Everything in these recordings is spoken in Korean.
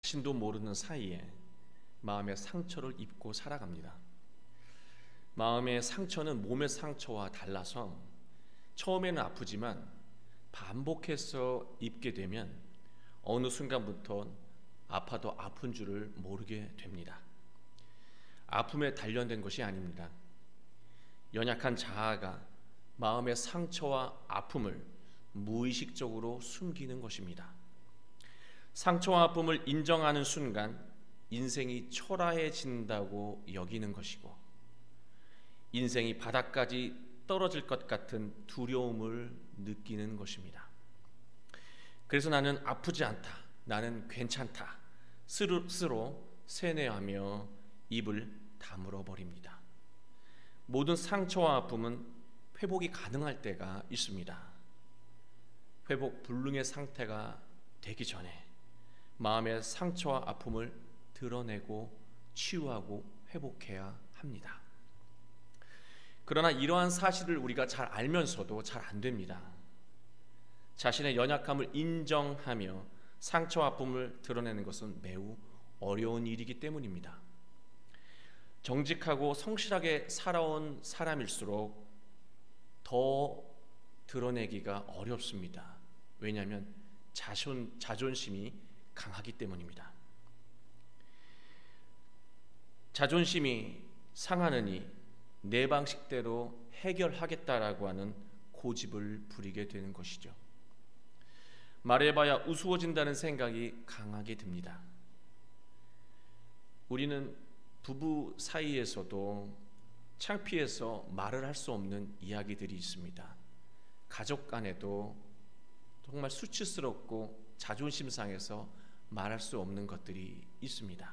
자신도 모르는 사이에 마음의 상처를 입고 살아갑니다. 마음의 상처는 몸의 상처와 달라서 처음에는 아프지만 반복해서 입게 되면 어느 순간부터 아파도 아픈 줄을 모르게 됩니다. 아픔에 단련된 것이 아닙니다. 연약한 자아가 마음의 상처와 아픔을 무의식적으로 숨기는 것입니다. 상처와 아픔을 인정하는 순간 인생이 초라해진다고 여기는 것이고, 인생이 바닥까지 떨어질 것 같은 두려움을 느끼는 것입니다. 그래서 나는 아프지 않다, 나는 괜찮다 스스로 세뇌하며 입을 다물어 버립니다. 모든 상처와 아픔은 회복이 가능할 때가 있습니다. 회복 불능의 상태가 되기 전에 마음의 상처와 아픔을 드러내고 치유하고 회복해야 합니다. 그러나 이러한 사실을 우리가 잘 알면서도 잘 안 됩니다. 자신의 연약함을 인정하며 상처와 아픔을 드러내는 것은 매우 어려운 일이기 때문입니다. 정직하고 성실하게 살아온 사람일수록 더 드러내기가 어렵습니다. 왜냐하면 자존심이 강하기 때문입니다. 자존심이 상하느니 내 방식대로 해결하겠다라고 하는 고집을 부리게 되는 것이죠. 말해봐야 우스워진다는 생각이 강하게 듭니다. 우리는 부부 사이에서도 창피해서 말을 할 수 없는 이야기들이 있습니다. 가족 간에도 정말 수치스럽고 자존심 상해서 말할 수 없는 것들이 있습니다.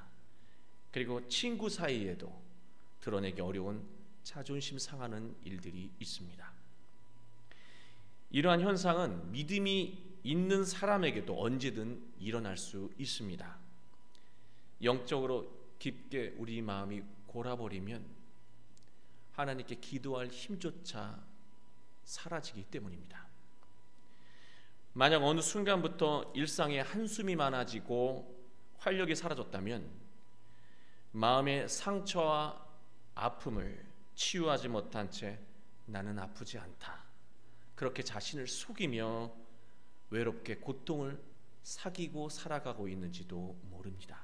그리고 친구 사이에도 드러내기 어려운 자존심 상하는 일들이 있습니다. 이러한 현상은 믿음이 있는 사람에게도 언제든 일어날 수 있습니다. 영적으로 깊게 우리 마음이 골아버리면 하나님께 기도할 힘조차 사라지기 때문입니다. 만약 어느 순간부터 일상에 한숨이 많아지고 활력이 사라졌다면 마음의 상처와 아픔을 치유하지 못한 채 나는 아프지 않다, 그렇게 자신을 속이며 외롭게 고통을 사귀고 살아가고 있는지도 모릅니다.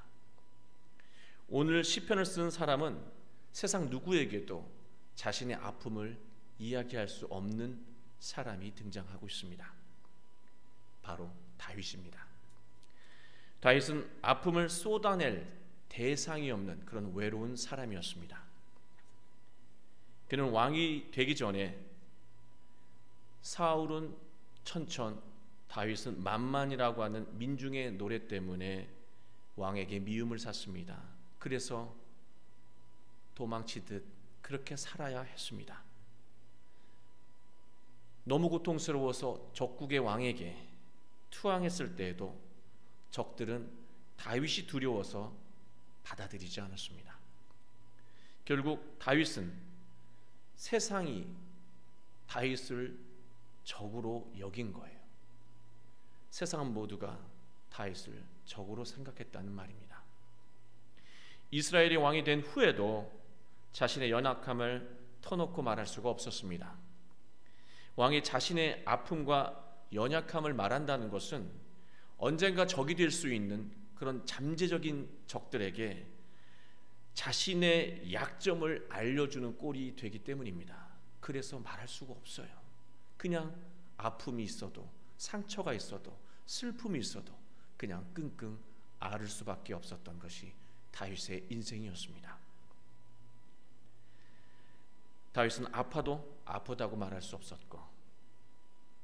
오늘 시편을 쓴 사람은 세상 누구에게도 자신의 아픔을 이야기할 수 없는 사람이 등장하고 있습니다. 바로 다윗입니다. 다윗은 아픔을 쏟아낼 대상이 없는 그런 외로운 사람이었습니다. 그는 왕이 되기 전에 사울은 천천, 다윗은 만만이라고 하는 민중의 노래 때문에 왕에게 미움을 샀습니다. 그래서 도망치듯 그렇게 살아야 했습니다. 너무 고통스러워서 적국의 왕에게 투항했을 때에도 적들은 다윗이 두려워서 받아들이지 않았습니다. 결국 다윗은 세상이 다윗을 적으로 여긴 거예요. 세상 모두가 다윗을 적으로 생각했다는 말입니다. 이스라엘이 왕이 된 후에도 자신의 연약함을 터놓고 말할 수가 없었습니다. 왕이 자신의 아픔과 연약함을 말한다는 것은 언젠가 적이 될 수 있는 그런 잠재적인 적들에게 자신의 약점을 알려주는 꼴이 되기 때문입니다. 그래서 말할 수가 없어요. 그냥 아픔이 있어도, 상처가 있어도, 슬픔이 있어도 그냥 끙끙 앓을 수밖에 없었던 것이 다윗의 인생이었습니다. 다윗은 아파도 아프다고 말할 수 없었고,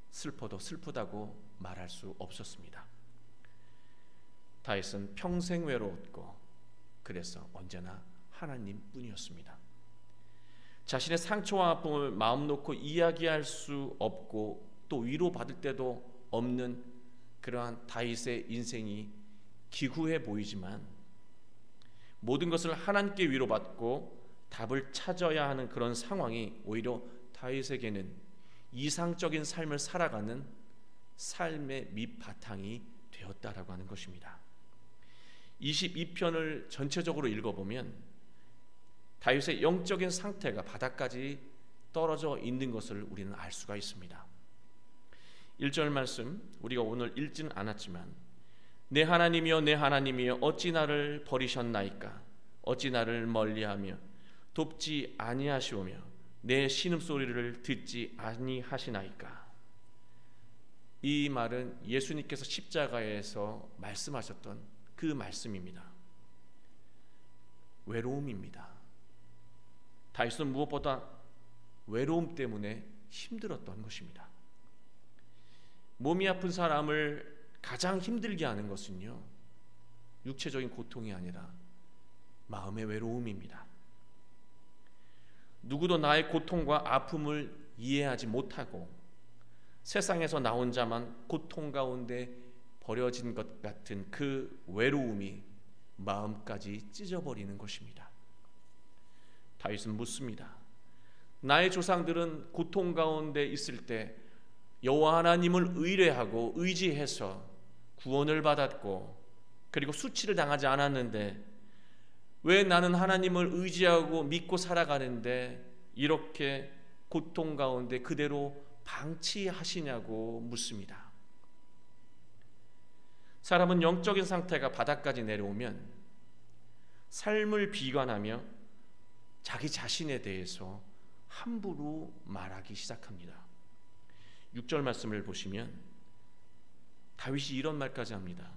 슬퍼도 슬프다고 말할 수 없었습니다. 다윗은 평생 외로웠고, 그래서 언제나 하나님뿐이었습니다. 자신의 상처와 아픔을 마음 놓고 이야기할 수 없고 또 위로받을 때도 없는 그러한 다윗의 인생이 기구해 보이지만, 모든 것을 하나님께 위로받고 답을 찾아야 하는 그런 상황이 오히려 다윗에게는 이상적인 삶을 살아가는 삶의 밑바탕이 되었다라고 하는 것입니다. 22편을 전체적으로 읽어보면 다윗의 영적인 상태가 바닥까지 떨어져 있는 것을 우리는 알 수가 있습니다. 1절 말씀 우리가 오늘 읽지는 않았지만 내 하나님이여 내 하나님이여 어찌 나를 버리셨나이까 어찌 나를 멀리하며 돕지 아니하시오며 내 신음소리를 듣지 아니하시나이까. 이 말은 예수님께서 십자가에서 말씀하셨던 그 말씀입니다. 외로움입니다. 다윗은 무엇보다 외로움 때문에 힘들었던 것입니다. 몸이 아픈 사람을 가장 힘들게 하는 것은요, 육체적인 고통이 아니라 마음의 외로움입니다. 누구도 나의 고통과 아픔을 이해하지 못하고 세상에서 나 혼자만 고통 가운데 버려진 것 같은 그 외로움이 마음까지 찢어버리는 것입니다. 다윗은 묻습니다. 나의 조상들은 고통 가운데 있을 때 여호와 하나님을 의뢰하고 의지해서 구원을 받았고 그리고 수치를 당하지 않았는데 왜 나는 하나님을 의지하고 믿고 살아가는데 이렇게 고통 가운데 그대로 방치하시냐고 묻습니다. 사람은 영적인 상태가 바닥까지 내려오면 삶을 비관하며 자기 자신에 대해서 함부로 말하기 시작합니다. 6절 말씀을 보시면 다윗이 이런 말까지 합니다.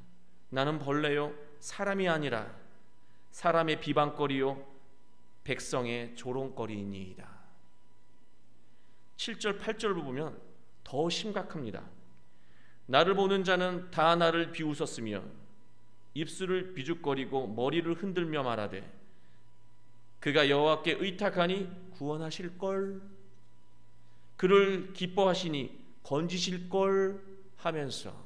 나는 벌레요 사람이 아니라 사람의 비방거리요 백성의 조롱거리이니이다. 7절 8절을 보면 더 심각합니다. 나를 보는 자는 다 나를 비웃었으며 입술을 비죽거리고 머리를 흔들며 말하되 그가 여호와께 의탁하니 구원하실걸 그를 기뻐하시니 건지실걸 하면서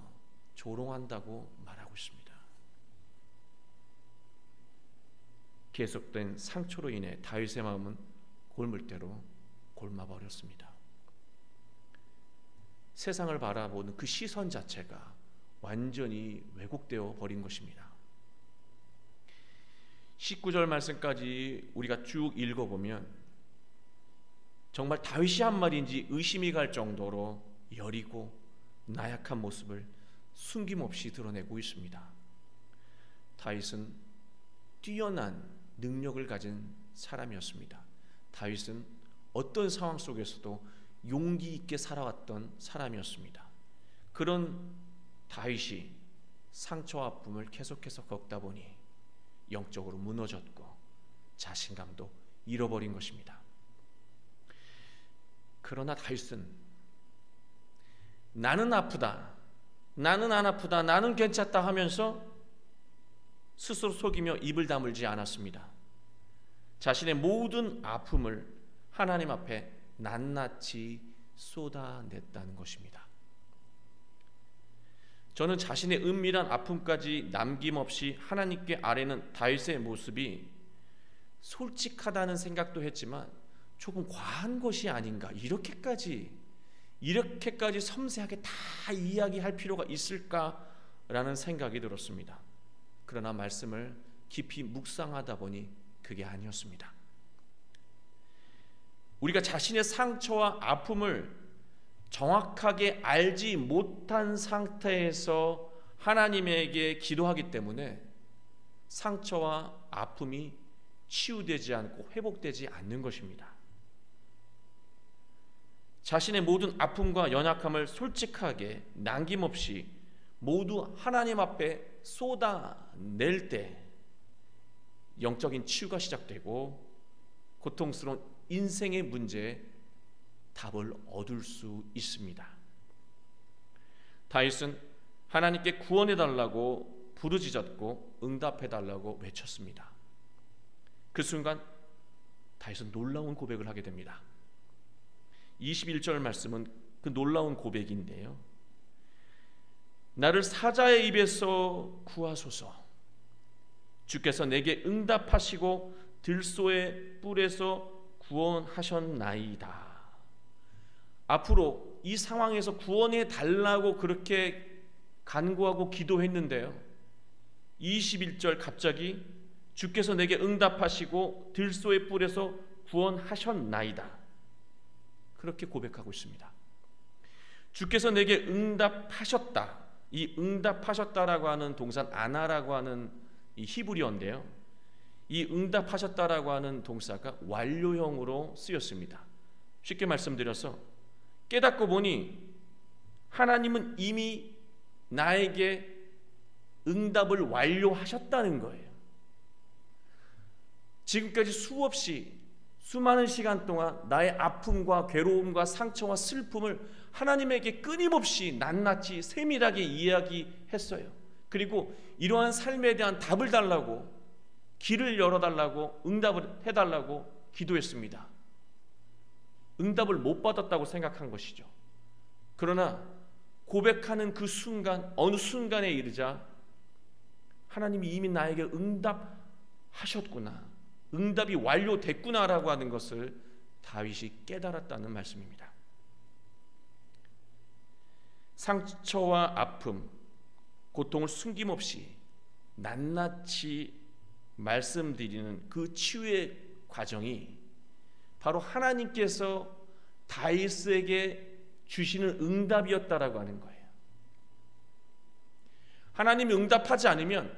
조롱한다고 말하고 있습니다. 계속된 상처로 인해 다윗의 마음은 골물대로 골마버렸습니다. 세상을 바라보는 그 시선 자체가 완전히 왜곡되어 버린 것입니다. 19절 말씀까지 우리가 쭉 읽어보면 정말 다윗이 한 말인지 의심이 갈 정도로 여리고 나약한 모습을 숨김없이 드러내고 있습니다. 다윗은 뛰어난 능력을 가진 사람이었습니다. 다윗은 어떤 상황 속에서도 용기 있게 살아왔던 사람이었습니다. 그런 다윗이 상처와 아픔을 계속해서 겪다 보니 영적으로 무너졌고 자신감도 잃어버린 것입니다. 그러나 다윗은 나는 아프다, 나는 안 아프다, 나는 괜찮다 하면서 스스로 속이며 입을 다물지 않았습니다. 자신의 모든 아픔을 하나님 앞에 낱낱이 쏟아냈다는 것입니다. 저는 자신의 은밀한 아픔까지 남김없이 하나님께 아뢰는 다윗의 모습이 솔직하다는 생각도 했지만 조금 과한 것이 아닌가, 이렇게까지 섬세하게 다 이야기할 필요가 있을까라는 생각이 들었습니다. 그러나 말씀을 깊이 묵상하다 보니 그게 아니었습니다. 우리가 자신의 상처와 아픔을 정확하게 알지 못한 상태에서 하나님에게 기도하기 때문에 상처와 아픔이 치유되지 않고 회복되지 않는 것입니다. 자신의 모든 아픔과 연약함을 솔직하게 남김없이 모두 하나님 앞에 쏟아낼 때 영적인 치유가 시작되고 고통스러운 인생의 문제에 답을 얻을 수 있습니다. 다윗은 하나님께 구원해달라고 부르짖었고 응답해달라고 외쳤습니다. 그 순간 다윗은 놀라운 고백을 하게 됩니다. 21절 말씀은 그 놀라운 고백인데요. 나를 사자의 입에서 구하소서. 주께서 내게 응답하시고 들소의 뿔에서 구원하셨나이다. 앞으로 이 상황에서 구원해 달라고 그렇게 간구하고 기도했는데요, 21절 갑자기 주께서 내게 응답하시고 들소의 뿔에서 구원하셨나이다. 그렇게 고백하고 있습니다. 주께서 내게 응답하셨다. 이 응답하셨다라고 하는 동사 아나라고 하는 이 히브리어인데요. 이 응답하셨다라고 하는 동사가 완료형으로 쓰였습니다. 쉽게 말씀드려서 깨닫고 보니 하나님은 이미 나에게 응답을 완료하셨다는 거예요. 지금까지 수많은 시간 동안 나의 아픔과 괴로움과 상처와 슬픔을 하나님에게 끊임없이 낱낱이 세밀하게 이야기했어요. 그리고 이러한 삶에 대한 답을 달라고, 길을 열어달라고, 응답을 해달라고 기도했습니다. 응답을 못 받았다고 생각한 것이죠. 그러나 고백하는 그 순간, 어느 순간에 이르자 하나님이 이미 나에게 응답하셨구나, 응답이 완료됐구나라고 하는 것을 다윗이 깨달았다는 말씀입니다. 상처와 아픔, 고통을 숨김없이 낱낱이 말씀드리는 그 치유의 과정이 바로 하나님께서 다윗에게 주시는 응답이었다라고 하는 거예요. 하나님이 응답하지 않으면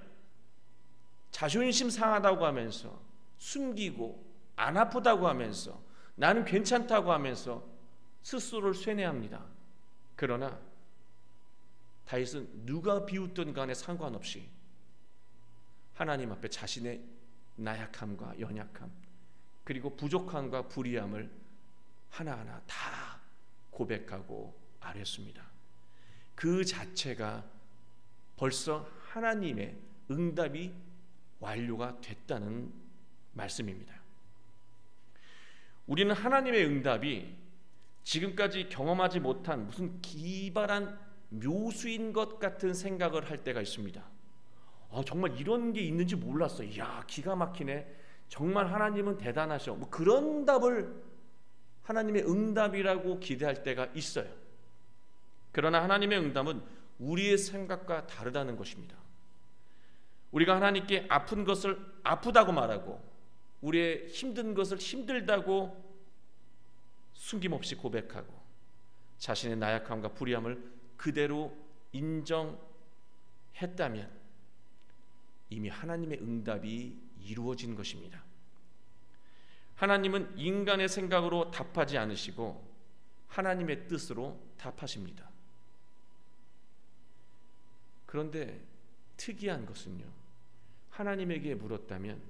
자존심 상하다고 하면서 숨기고 안 아프다고 하면서 나는 괜찮다고 하면서 스스로를 쇠뇌합니다. 그러나 다윗은 누가 비웃든 간에 상관없이 하나님 앞에 자신의 나약함과 연약함, 그리고 부족함과 불의함을 하나하나 다 고백하고 아뢰었습니다. 그 자체가 벌써 하나님의 응답이 완료가 됐다는 말씀입니다. 우리는 하나님의 응답이 지금까지 경험하지 못한 무슨 기발한 묘수인 것 같은 생각을 할 때가 있습니다. 정말 이런 게 있는지 몰랐어. 이야, 기가 막히네. 정말 하나님은 대단하셔. 뭐 그런 답을 하나님의 응답이라고 기대할 때가 있어요. 그러나 하나님의 응답은 우리의 생각과 다르다는 것입니다. 우리가 하나님께 아픈 것을 아프다고 말하고 우리의 힘든 것을 힘들다고 숨김없이 고백하고 자신의 나약함과 불의함을 그대로 인정했다면 이미 하나님의 응답이 이루어진 것입니다. 하나님은 인간의 생각으로 답하지 않으시고 하나님의 뜻으로 답하십니다. 그런데 특이한 것은요, 하나님에게 물었다면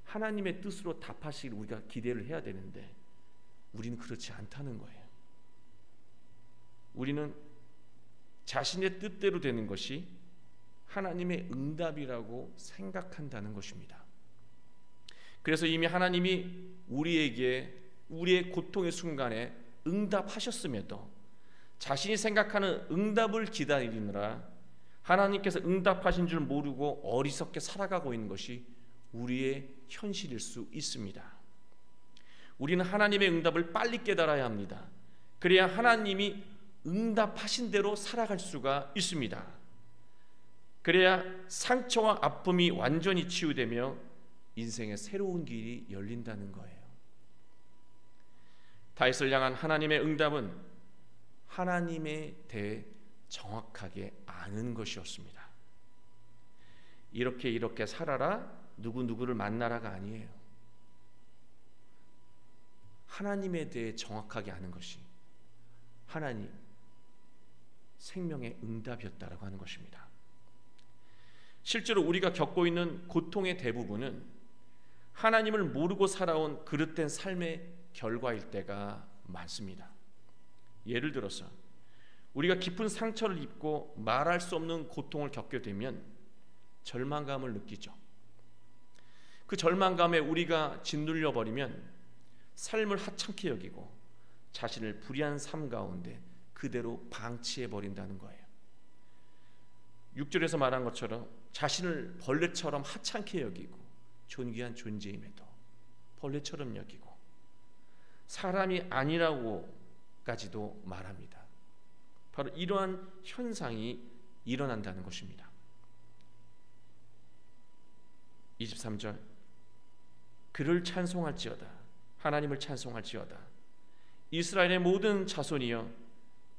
하나님의 뜻으로 답하시길 우리가 기대를 해야 되는데 우리는 그렇지 않다는 거예요. 우리는 자신의 뜻대로 되는 것이 하나님의 응답이라고 생각한다는 것입니다. 그래서 이미 하나님이 우리에게 우리의 고통의 순간에 응답하셨음에도 자신이 생각하는 응답을 기다리느라 하나님께서 응답하신 줄 모르고 어리석게 살아가고 있는 것이 우리의 현실일 수 있습니다. 우리는 하나님의 응답을 빨리 깨달아야 합니다. 그래야 하나님이 응답하신 대로 살아갈 수가 있습니다. 그래야 상처와 아픔이 완전히 치유되며 인생의 새로운 길이 열린다는 거예요. 다윗을 향한 하나님의 응답은 하나님에 대해 정확하게 아는 것이었습니다. 이렇게 살아라, 누구누구를 만나라가 아니에요. 하나님에 대해 정확하게 아는 것이 하나님 생명의 응답이었다라고 하는 것입니다. 실제로 우리가 겪고 있는 고통의 대부분은 하나님을 모르고 살아온 그릇된 삶의 결과일 때가 많습니다. 예를 들어서 우리가 깊은 상처를 입고 말할 수 없는 고통을 겪게 되면 절망감을 느끼죠. 그 절망감에 우리가 짓눌려 버리면 삶을 하찮게 여기고 자신을 불의한 삶 가운데 그대로 방치해 버린다는 거예요. 6절에서 말한 것처럼 자신을 벌레처럼 하찮게 여기고 존귀한 존재임에도 벌레처럼 여기고 사람이 아니라고까지도 말합니다. 바로 이러한 현상이 일어난다는 것입니다. 23절 그를 찬송할지어다. 하나님을 찬송할지어다. 이스라엘의 모든 자손이여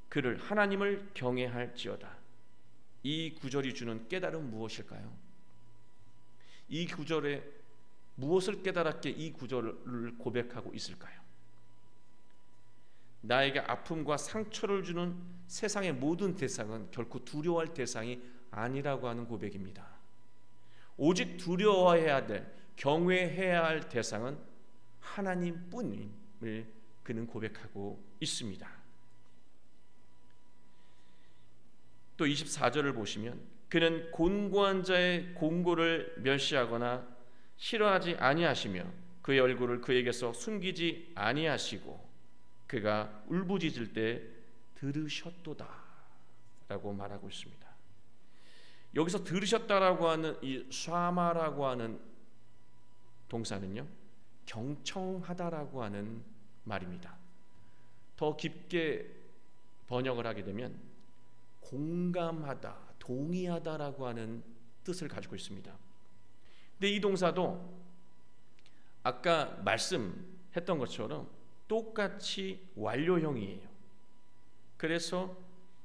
그를 하나님을 경외할지어다. 이 구절이 주는 깨달음 무엇일까요? 이 구절에 무엇을 깨달았기에 이 구절을 고백하고 있을까요? 나에게 아픔과 상처를 주는 세상의 모든 대상은 결코 두려워할 대상이 아니라고 하는 고백입니다. 오직 두려워해야 될, 경외해야 할 대상은 하나님뿐임을 그는 고백하고 있습니다. 또 24절을 보시면 그는 곤고한 자의 공고를 멸시하거나 싫어하지 아니하시며 그의 얼굴을 그에게서 숨기지 아니하시고 그가 울부짖을 때 들으셨도다 라고 말하고 있습니다. 여기서 들으셨다라고 하는 이 샤마라고 하는 동사는요, 경청하다라고 하는 말입니다. 더 깊게 번역을 하게 되면 공감하다, 동의하다라고 하는 뜻을 가지고 있습니다. 근데 이 동사도 아까 말씀했던 것처럼 똑같이 완료형이에요. 그래서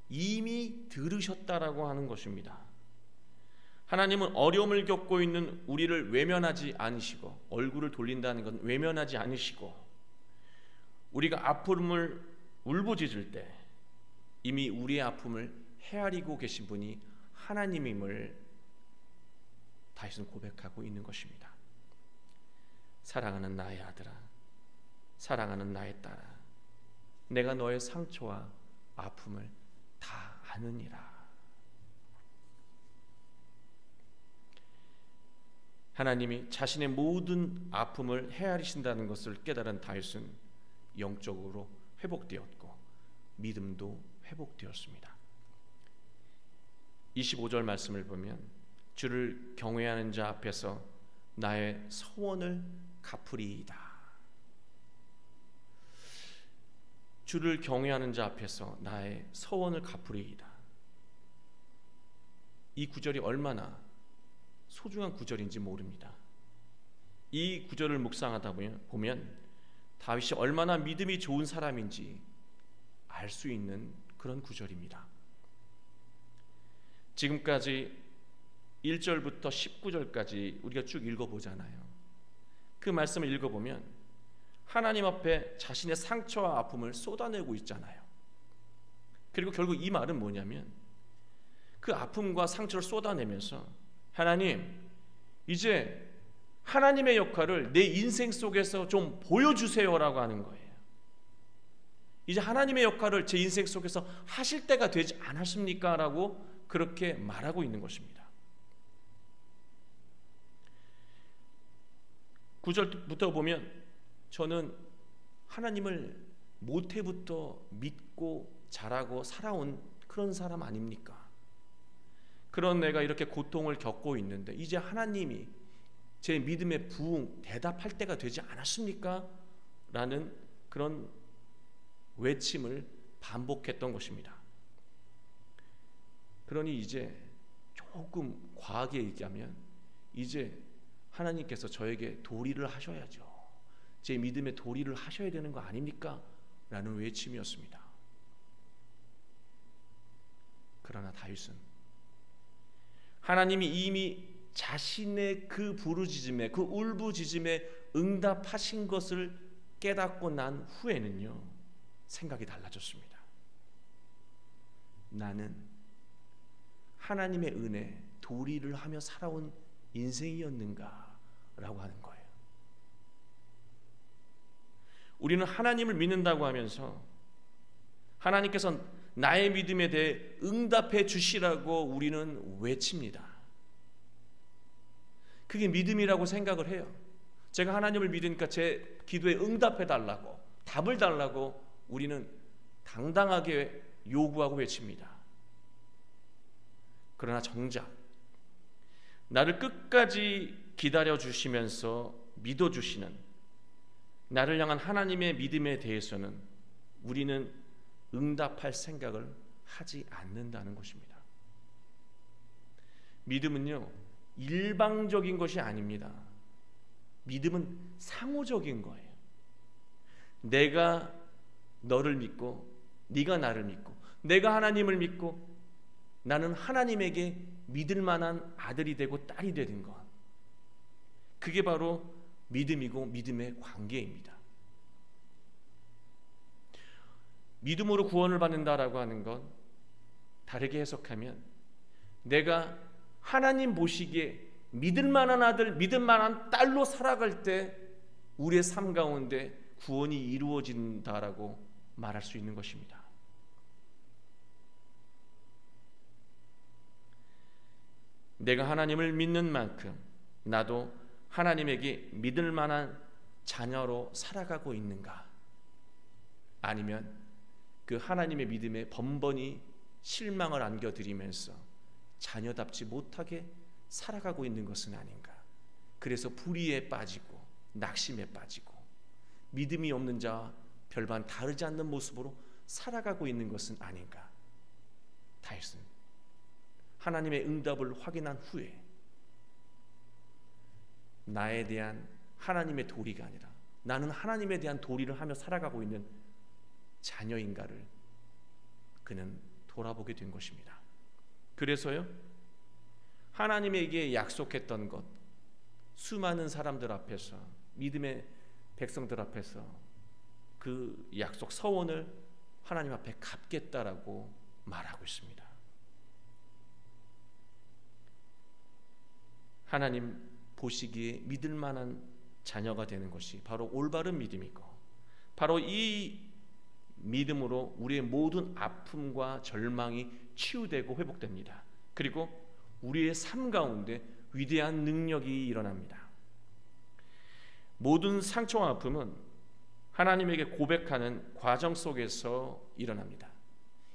이미 들으셨다라고 하는 것입니다. 하나님은 어려움을 겪고 있는 우리를 외면하지 않으시고, 얼굴을 돌린다는 건 외면하지 않으시고, 우리가 아픔을 울부짖을 때 이미 우리의 아픔을 헤아리고 계신 분이 하나님임을 다윗은 고백하고 있는 것입니다. 사랑하는 나의 아들아, 사랑하는 나의 딸아, 내가 너의 상처와 아픔을 다 아느니라. 하나님이 자신의 모든 아픔을 헤아리신다는 것을 깨달은 다윗은 영적으로 회복되었고 믿음도 회복되었습니다. 25절 말씀을 보면 주를 경외하는 자 앞에서 나의 서원을 갚으리이다. 주를 경외하는 자 앞에서 나의 서원을 갚으리이다. 이 구절이 얼마나 소중한 구절인지 모릅니다. 이 구절을 묵상하다 보면 다윗이 얼마나 믿음이 좋은 사람인지 알 수 있는 그런 구절입니다. 지금까지 1절부터 19절까지 우리가 쭉 읽어보잖아요. 그 말씀을 읽어보면 하나님 앞에 자신의 상처와 아픔을 쏟아내고 있잖아요. 그리고 결국 이 말은 뭐냐면 그 아픔과 상처를 쏟아내면서 하나님, 이제 하나님의 역할을 내 인생 속에서 좀 보여주세요라고 하는 거예요. 이제 하나님의 역할을 제 인생 속에서 하실 때가 되지 않았습니까? 라고 그렇게 말하고 있는 것입니다. 9절부터 보면 저는 하나님을 모태부터 믿고 자라고 살아온 그런 사람 아닙니까? 그런 내가 이렇게 고통을 겪고 있는데 이제 하나님이 제 믿음의 부응, 대답할 때가 되지 않았습니까? 라는 그런 외침을 반복했던 것입니다. 그러니 이제 조금 과하게 얘기하면 이제 하나님께서 저에게 도리를 하셔야죠. 제 믿음의 도리를 하셔야 되는 거 아닙니까? 라는 외침이었습니다. 그러나 다윗은 하나님이 이미 자신의 그 부르짖음에, 그 울부짖음에 응답하신 것을 깨닫고 난 후에는요, 생각이 달라졌습니다. 나는 하나님의 은혜, 도리를 하며 살아온 인생이었는가? 라고 하는 거예요. 우리는 하나님을 믿는다고 하면서 하나님께서 나의 믿음에 대해 응답해 주시라고 우리는 외칩니다. 그게 믿음이라고 생각을 해요. 제가 하나님을 믿으니까 제 기도에 응답해 달라고, 답을 달라고 우리는 당당하게 요구하고 외칩니다. 그러나 정작 나를 끝까지 기다려 주시면서 믿어 주시는 나를 향한 하나님의 믿음에 대해서는 우리는 응답할 생각을 하지 않는다는 것입니다. 믿음은요, 일방적인 것이 아닙니다. 믿음은 상호적인 거예요. 내가 너를 믿고 네가 나를 믿고 내가 하나님을 믿고 나는 하나님에게 믿을 만한 아들이 되고 딸이 되는 것, 그게 바로 믿음이고 믿음의 관계입니다. 믿음으로 구원을 받는다라고 하는 건 다르게 해석하면 내가 하나님 보시기에 믿을 만한 아들, 믿을 만한 딸로 살아갈 때 우리의 삶 가운데 구원이 이루어진다라고 말할 수 있는 것입니다. 내가 하나님을 믿는 만큼 나도 하나님에게 믿을 만한 자녀로 살아가고 있는가? 아니면 그 하나님의 믿음에 번번이 실망을 안겨드리면서 자녀답지 못하게 살아가고 있는 것은 아닌가? 그래서 불의에 빠지고 낙심에 빠지고 믿음이 없는 자와 별반 다르지 않는 모습으로 살아가고 있는 것은 아닌가? 다윗은 하나님의 응답을 확인한 후에 나에 대한 하나님의 도리가 아니라 나는 하나님에 대한 도리를 하며 살아가고 있는 자녀인가를 그는 돌아보게 된 것입니다. 그래서요, 하나님에게 약속했던 것, 수많은 사람들 앞에서, 믿음의 백성들 앞에서 그 약속 서원을 하나님 앞에 갚겠다라고 말하고 있습니다. 하나님 보시기에 믿을 만한 자녀가 되는 것이 바로 올바른 믿음이고, 바로 이 믿음으로 우리의 모든 아픔과 절망이 치유되고 회복됩니다. 그리고 우리의 삶 가운데 위대한 능력이 일어납니다. 모든 상처와 아픔은 하나님에게 고백하는 과정 속에서 일어납니다.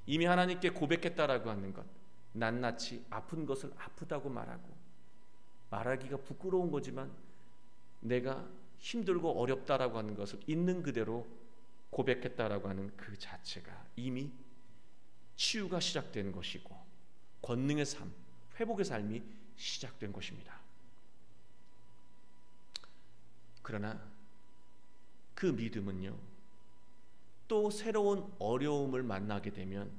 이미 하나님께 고백했다라고 하는 것, 낱낱이 아픈 것을 아프다고 말하기가 부끄러운 거지만 내가 힘들고 어렵다라고 하는 것을 있는 그대로 고백했다라고 하는 그 자체가 이미 치유가 시작된 것이고 권능의 삶, 회복의 삶이 시작된 것입니다. 그러나 그 믿음은요, 또 새로운 어려움을 만나게 되면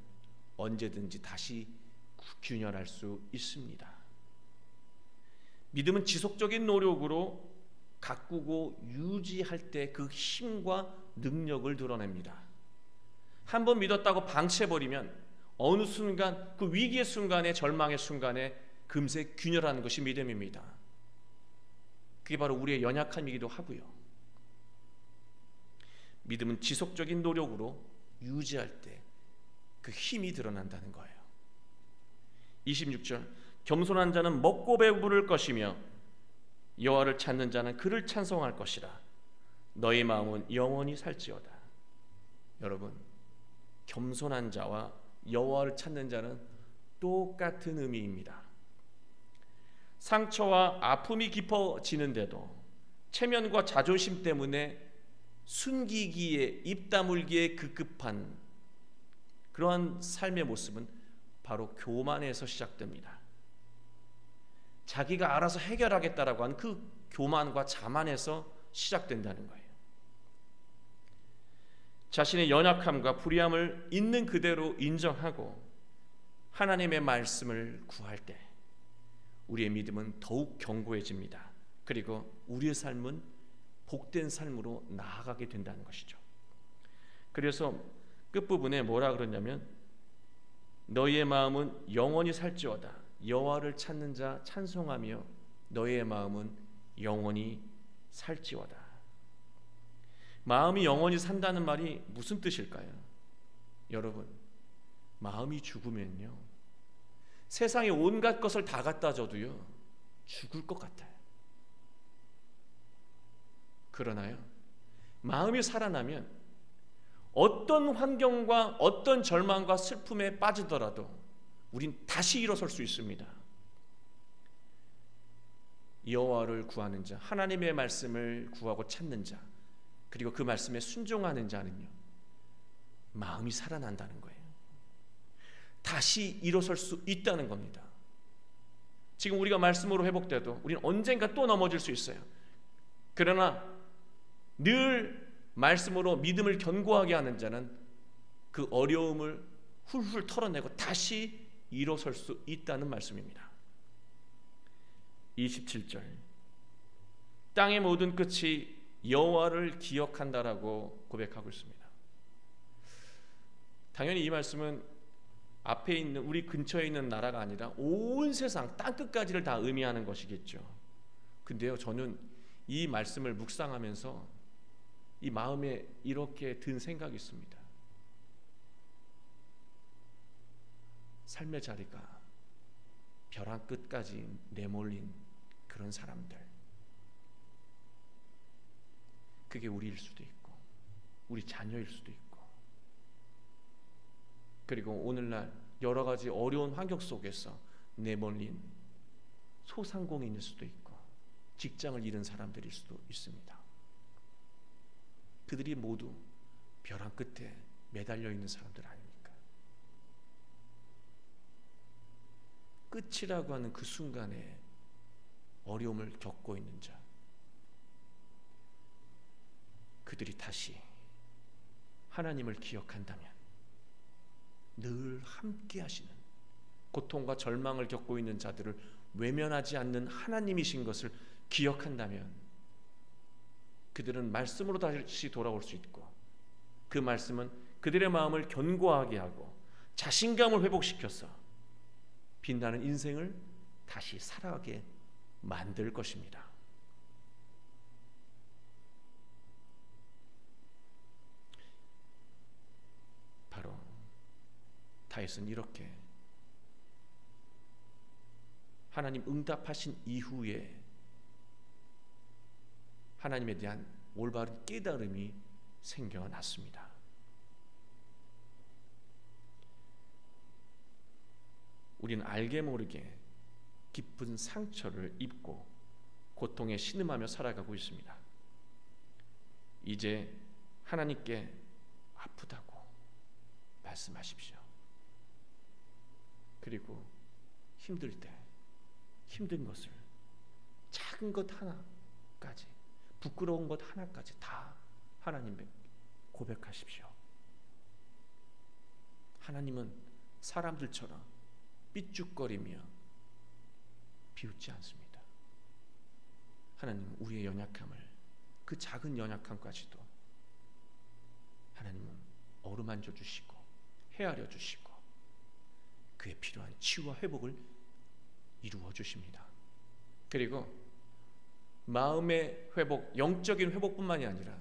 언제든지 다시 균열할 수 있습니다. 믿음은 지속적인 노력으로 가꾸고 유지할 때 그 힘과 능력을 드러냅니다. 한번 믿었다고 방치해버리면 어느 순간, 그 위기의 순간에, 절망의 순간에 금세 균열하는 것이 믿음입니다. 그게 바로 우리의 연약함이기도 하고요. 믿음은 지속적인 노력으로 유지할 때 그 힘이 드러난다는 거예요. 26절, 겸손한 자는 먹고 배부를 것이며 여호와를 찾는 자는 그를 찬송할 것이라. 너희 마음은 영원히 살지어다. 여러분, 겸손한 자와 여호와를 찾는 자는 똑같은 의미입니다. 상처와 아픔이 깊어지는데도 체면과 자존심 때문에 숨기기에, 입 다물기에 급급한 그러한 삶의 모습은 바로 교만에서 시작됩니다. 자기가 알아서 해결하겠다라고 한 그 교만과 자만에서 시작된다는 거예요. 자신의 연약함과 불의함을 있는 그대로 인정하고 하나님의 말씀을 구할 때 우리의 믿음은 더욱 견고해집니다. 그리고 우리의 삶은 복된 삶으로 나아가게 된다는 것이죠. 그래서 끝부분에 뭐라 그러냐면 너희의 마음은 영원히 살지어다. 여호와를 찾는 자 찬송하며 너희의 마음은 영원히 살지어다. 마음이 영원히 산다는 말이 무슨 뜻일까요? 여러분, 마음이 죽으면요, 세상의 온갖 것을 다 갖다 줘도요 죽을 것 같아요. 그러나요, 마음이 살아나면 어떤 환경과 어떤 절망과 슬픔에 빠지더라도 우린 다시 일어설 수 있습니다. 여호와를 구하는 자, 하나님의 말씀을 구하고 찾는 자, 그리고 그 말씀에 순종하는 자는요 마음이 살아난다는 거예요. 다시 일어설 수 있다는 겁니다. 지금 우리가 말씀으로 회복돼도 우리는 언젠가 또 넘어질 수 있어요. 그러나 늘 말씀으로 믿음을 견고하게 하는 자는 그 어려움을 훌훌 털어내고 다시 일어설 수 있다는 말씀입니다. 27절, 땅의 모든 끝이 여호와를 기억한다라고 고백하고 있습니다. 당연히 이 말씀은 앞에 있는 우리 근처에 있는 나라가 아니라 온 세상 땅 끝까지를 다 의미하는 것이겠죠. 근데요, 저는 이 말씀을 묵상하면서 이 마음에 이렇게 든 생각이 있습니다. 삶의 자리가 벼랑 끝까지 내몰린 그런 사람들, 그게 우리일 수도 있고 우리 자녀일 수도 있고, 그리고 오늘날 여러 가지 어려운 환경 속에서 내몰린 소상공인일 수도 있고 직장을 잃은 사람들일 수도 있습니다. 그들이 모두 벼랑 끝에 매달려 있는 사람들 아닙니까? 끝이라고 하는 그 순간에 어려움을 겪고 있는 자, 그들이 다시 하나님을 기억한다면, 늘 함께 하시는, 고통과 절망을 겪고 있는 자들을 외면하지 않는 하나님이신 것을 기억한다면 그들은 말씀으로 다시 돌아올 수 있고, 그 말씀은 그들의 마음을 견고하게 하고 자신감을 회복시켜서 빛나는 인생을 다시 살아가게 만들 것입니다. 바로 다윗은 이렇게 하나님 응답하신 이후에 하나님에 대한 올바른 깨달음이 생겨났습니다. 우리는 알게 모르게 깊은 상처를 입고 고통에 신음하며 살아가고 있습니다. 이제 하나님께 아프다고 말씀하십시오. 그리고 힘들 때 힘든 것을, 작은 것 하나까지, 부끄러운 것 하나까지 다 하나님께 고백하십시오. 하나님은 사람들처럼 삐죽거리며 비웃지 않습니다. 하나님은 우리의 연약함을, 그 작은 연약함까지도 하나님은 어루만져 주시고 헤아려 주시고 그에 필요한 치유와 회복을 이루어 주십니다. 그리고 마음의 회복, 영적인 회복뿐만이 아니라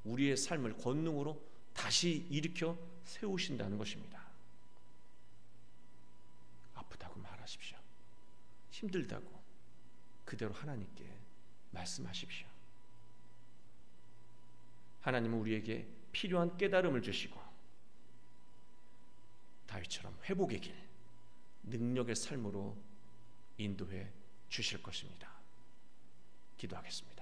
우리의 삶을 권능으로 다시 일으켜 세우신다는 것입니다. 아프다고 말하십시오. 힘들다고 그대로 하나님께 말씀하십시오. 하나님은 우리에게 필요한 깨달음을 주시고 다윗처럼 회복의 길, 능력의 삶으로 인도해 주실 것입니다. 기도하겠습니다.